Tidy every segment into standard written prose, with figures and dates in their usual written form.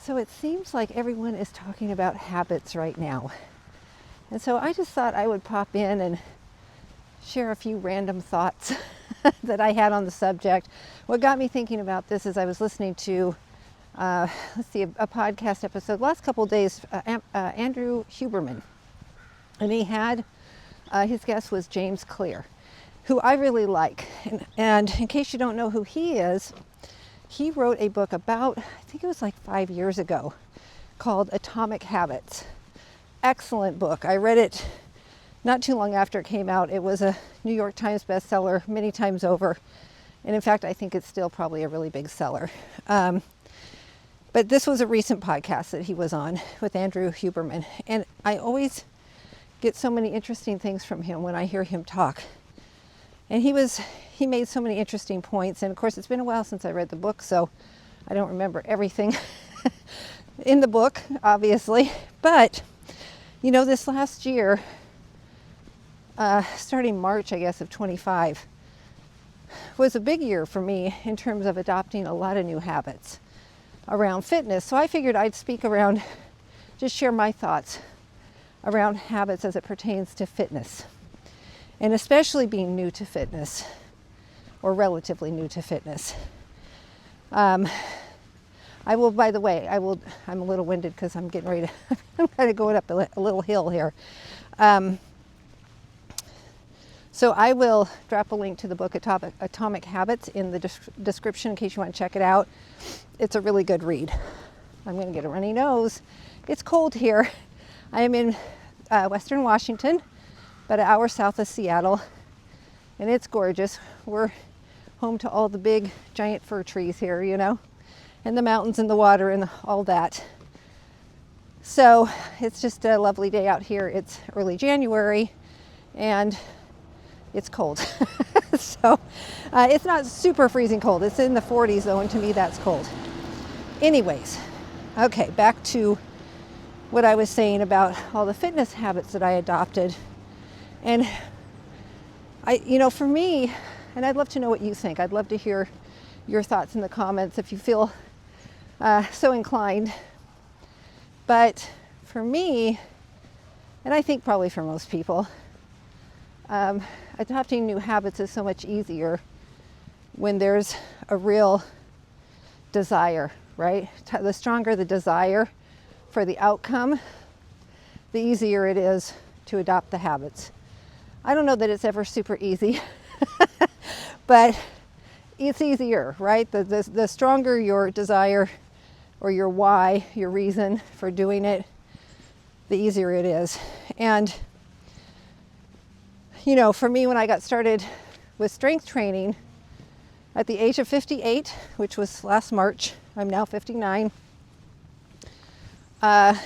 So it seems like everyone is talking about habits right now. And so I just thought I would pop in and share a few random thoughts that I had on the subject. What got me thinking about this is I was listening to, a podcast episode last couple of days, Andrew Huberman. And he had, his guest was James Clear, who I really like. And in case you don't know who he is, he wrote a book about, I think it was like 5 years ago, called Atomic Habits. Excellent book. I read it not too long after it came out. It was a New York Times bestseller many times over. And in fact, I think it's still probably a really big seller. But this was a recent podcast that he was on with Andrew Huberman. And I always get so many interesting things from him when I hear him talk. And he made so many interesting points. And of course, it's been a while since I read the book, so I don't remember everything in the book, obviously. But, you know, this last year, starting March, I guess, of 25, was a big year for me in terms of adopting a lot of new habits around fitness. So I figured I'd speak around, just share my thoughts around habits as it pertains to fitness. And especially being new to fitness, or relatively new to fitness. I will, by the way, I'm a little winded because I'm getting ready to, I'm kind of going up a little hill here. So I will drop a link to the book Atomic Habits in the description in case you want to check it out. It's a really good read. I'm going to get a runny nose. It's cold here. I am in Western Washington, about an hour south of Seattle, and it's gorgeous. We're home to all the big giant fir trees here, you know, and the mountains and the water and all that. So it's just a lovely day out here. It's early January and it's cold. So it's not super freezing cold. It's in the 40s though, and to me that's cold. Anyways, okay, back to what I was saying about all the fitness habits that I adopted. And for me, and I'd love to know what you think. I'd love to hear your thoughts in the comments if you feel so inclined. But for me, and I think probably for most people, adopting new habits is so much easier when there's a real desire, right? The stronger the desire for the outcome, the easier it is to adopt the habits. I don't know that it's ever super easy, but it's easier, right? The stronger your desire or your why, your reason for doing it, the easier it is. And you know, for me, when I got started with strength training at the age of 58, which was last March, I'm now 59. I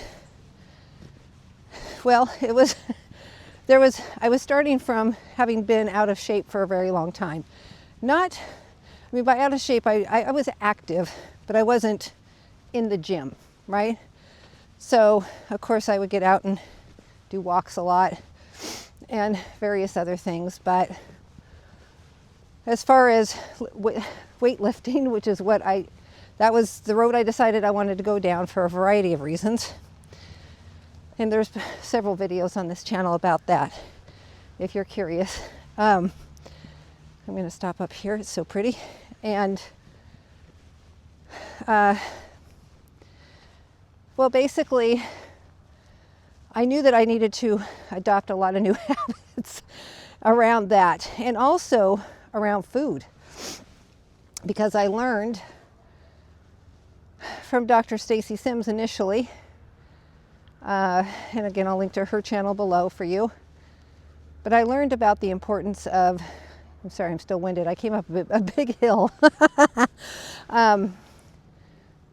was starting from having been out of shape for a very long time. By out of shape, I was active, but I wasn't in the gym, right? So, of course, I would get out and do walks a lot and various other things. But as far as weightlifting, which is that was the road I decided I wanted to go down for a variety of reasons. And there's several videos on this channel about that, if you're curious. I'm going to stop up here. It's so pretty. And, basically, I knew that I needed to adopt a lot of new habits around that, and also around food, because I learned from Dr. Stacy Sims initially, and again, I'll link to her channel below for you, but I learned about the importance of, I'm sorry, I'm still winded. I came up a big hill. The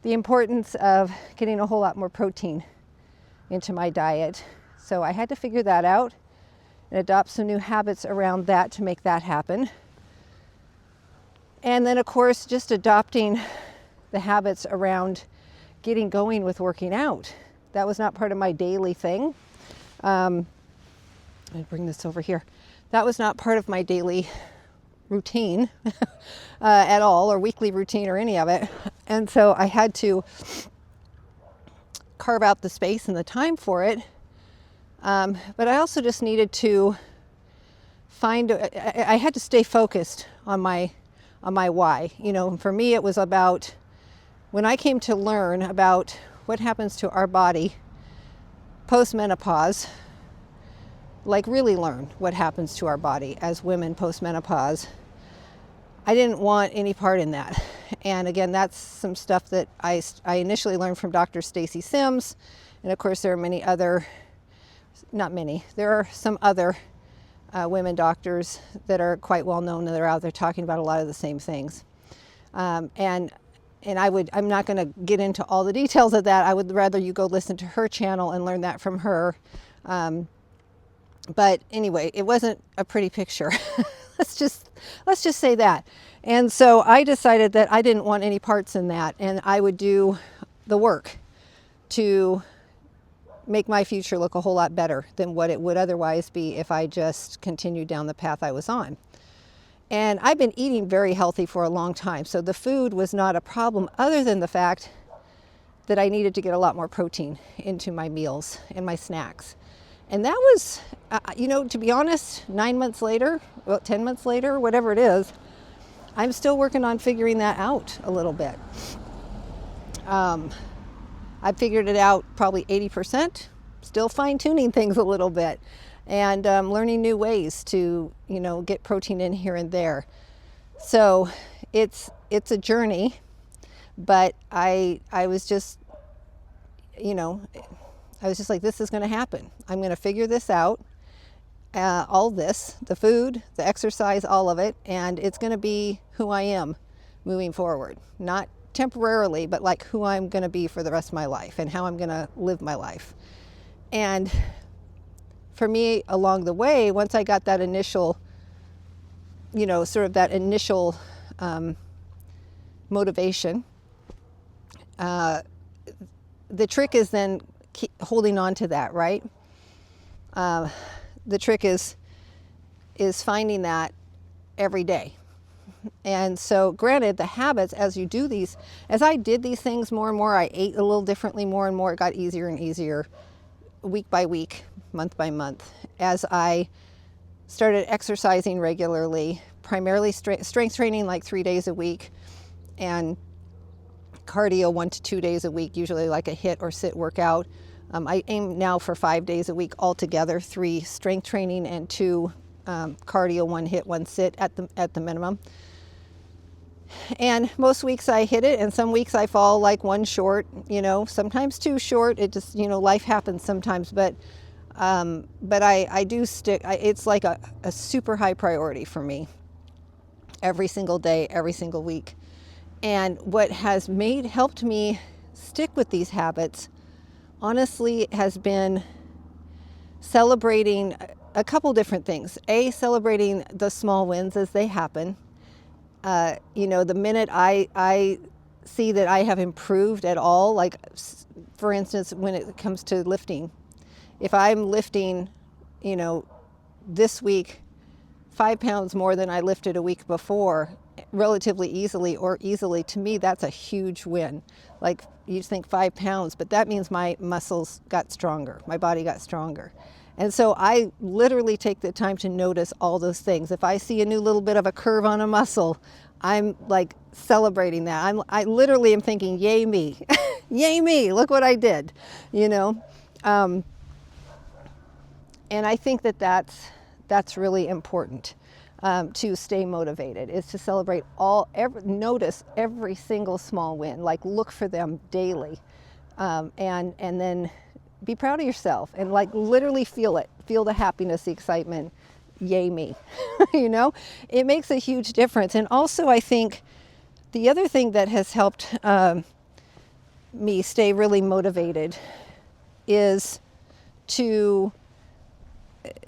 importance of getting a whole lot more protein into my diet. So I had to figure that out and adopt some new habits around that to make that happen. And then, of course, just adopting the habits around getting going with working out. That was not part of my daily thing. I'd bring this over here. That was not part of my daily routine at all, or weekly routine, or any of it. And so I had to carve out the space and the time for it. But I also just needed to I had to stay focused on my why. You know, for me, it was about when I came to learn about what happens to our body post-menopause, like really learn what happens to our body as women post-menopause. I didn't want any part in that. And again, that's some stuff that I initially learned from Dr. Stacy Sims. And of course, there are many other, not many, there are some other women doctors that are quite well known that are out there talking about a lot of the same things. And I'm not going to get into all the details of that. I would rather you go listen to her channel and learn that from her. But anyway, it wasn't a pretty picture. let's just say that. And so I decided that I didn't want any parts in that, and I would do the work to make my future look a whole lot better than what it would otherwise be if I just continued down the path I was on. And I've been eating very healthy for a long time, so the food was not a problem other than the fact that I needed to get a lot more protein into my meals and my snacks. And that was, to be honest, 9 months later, 10 months later, whatever it is, I'm still working on figuring that out a little bit. I figured it out probably 80%, still fine-tuning things a little bit, and learning new ways to, get protein in here and there. So it's a journey, but I was just, I was just like, this is going to happen. I'm going to figure this out, all this, the food, the exercise, all of it, and it's going to be who I am moving forward. Not temporarily, but like who I'm going to be for the rest of my life and how I'm going to live my life. And for me, along the way, once I got that initial, sort of that initial motivation, the trick is then keep holding on to that, right? The trick is finding that every day. And so granted, the habits, as I did these things more and more, I ate a little differently more and more. It got easier and easier week by week, month by month, as I started exercising regularly, primarily strength training like 3 days a week, and cardio 1 to 2 days a week, usually like a HIIT or sit workout. I aim now for 5 days a week altogether, 3 strength training and 2 cardio, 1 HIIT, 1 sit at the minimum. And most weeks I hit it, and some weeks I fall like 1 short, sometimes 2 short. It just, life happens sometimes, but I do stick. It's like a super high priority for me every single day, every single week. And what has helped me stick with these habits, honestly, has been celebrating a couple different things. Celebrating the small wins as they happen. The minute I see that I have improved at all, like for instance, when it comes to lifting, if I'm lifting, this week 5 pounds more than I lifted a week before, relatively easily, to me, that's a huge win. Like, you think 5 pounds, but that means my muscles got stronger, my body got stronger. And so I literally take the time to notice all those things. If I see a new little bit of a curve on a muscle, I'm like celebrating that. I literally am thinking, yay me, yay me, look what I did, And I think that's really important to stay motivated, is to celebrate notice every single small win, like look for them daily, and then be proud of yourself and like literally feel the happiness, the excitement, yay me. It makes a huge difference. And also, I think the other thing that has helped me stay really motivated is to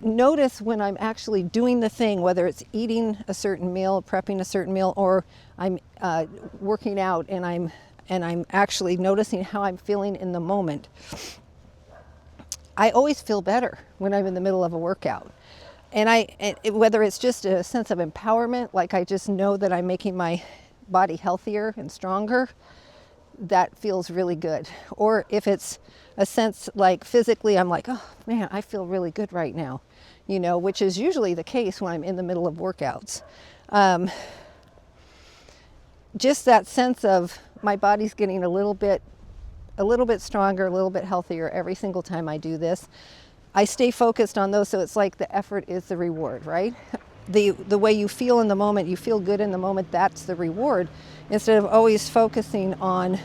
notice when I'm actually doing the thing, whether it's eating a certain meal, prepping a certain meal, or I'm working out and I'm actually noticing how I'm feeling in the moment. I always feel better when I'm in the middle of a workout. And whether it's just a sense of empowerment, like I just know that I'm making my body healthier and stronger, that feels really good. Or if it's a sense like physically, I'm like, oh man, I feel really good right now, you know, which is usually the case when I'm in the middle of workouts. Just that sense of my body's getting a little bit stronger, a little bit healthier every single time I do this. I stay focused on those, so it's like the effort is the reward, right? The way you feel in the moment, you feel good in the moment, that's the reward, instead of always focusing on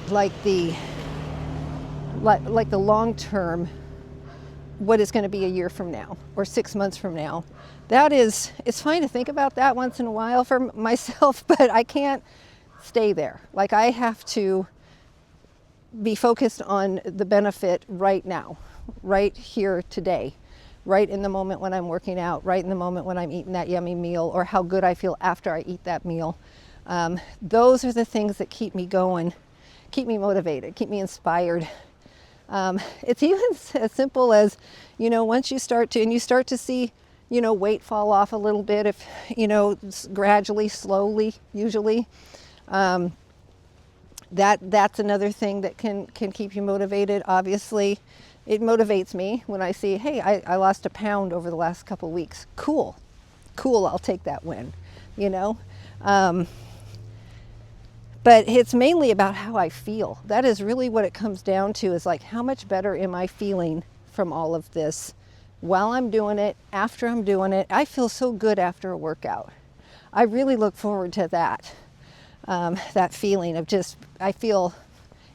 like the long term, what is going to be a year from now or 6 months from now. It's fine to think about that once in a while for myself, but I can't stay there. Like, I have to be focused on the benefit right now, right here today, right in the moment when I'm working out, right in the moment when I'm eating that yummy meal, or how good I feel after I eat that meal. Those are the things that keep me going, keep me motivated, keep me inspired. It's even as simple as, you know, once you start to see, you know, weight fall off a little bit, if, you know, gradually, slowly, usually, that's another thing that can keep you motivated. Obviously, it motivates me when I see, hey, I lost a pound over the last couple of weeks. Cool, I'll take that win, you know. But it's mainly about how I feel. That is really what it comes down to, is like, how much better am I feeling from all of this while I'm doing it, after I'm doing it. I feel so good after a workout. I really look forward to that. That feeling of just, I feel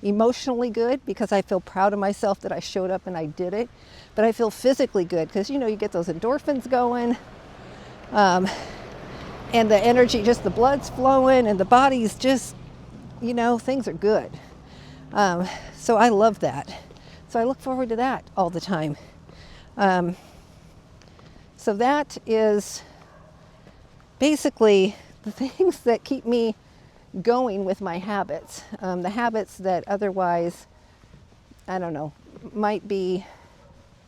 emotionally good because I feel proud of myself that I showed up and I did it. But I feel physically good because, you know, you get those endorphins going, and the energy, just the blood's flowing and the body's just, you know, things are good. So I love that. So I look forward to that all the time. So that is basically the things that keep me going with my habits. The habits that otherwise, I don't know, might be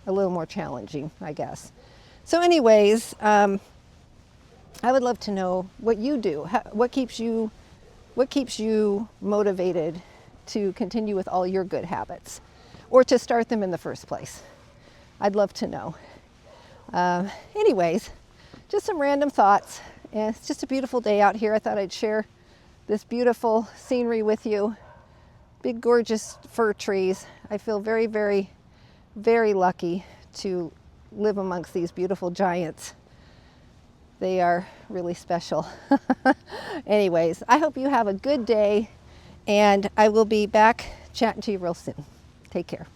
a little more challenging, I guess. So anyways, I would love to know what you do. What keeps you motivated to continue with all your good habits, or to start them in the first place? I'd love to know. Anyways, just some random thoughts. And it's just a beautiful day out here. I thought I'd share this beautiful scenery with you. Big, gorgeous fir trees. I feel very, very, very lucky to live amongst these beautiful giants. They are really special. Anyways, I hope you have a good day, and I will be back chatting to you real soon. Take care.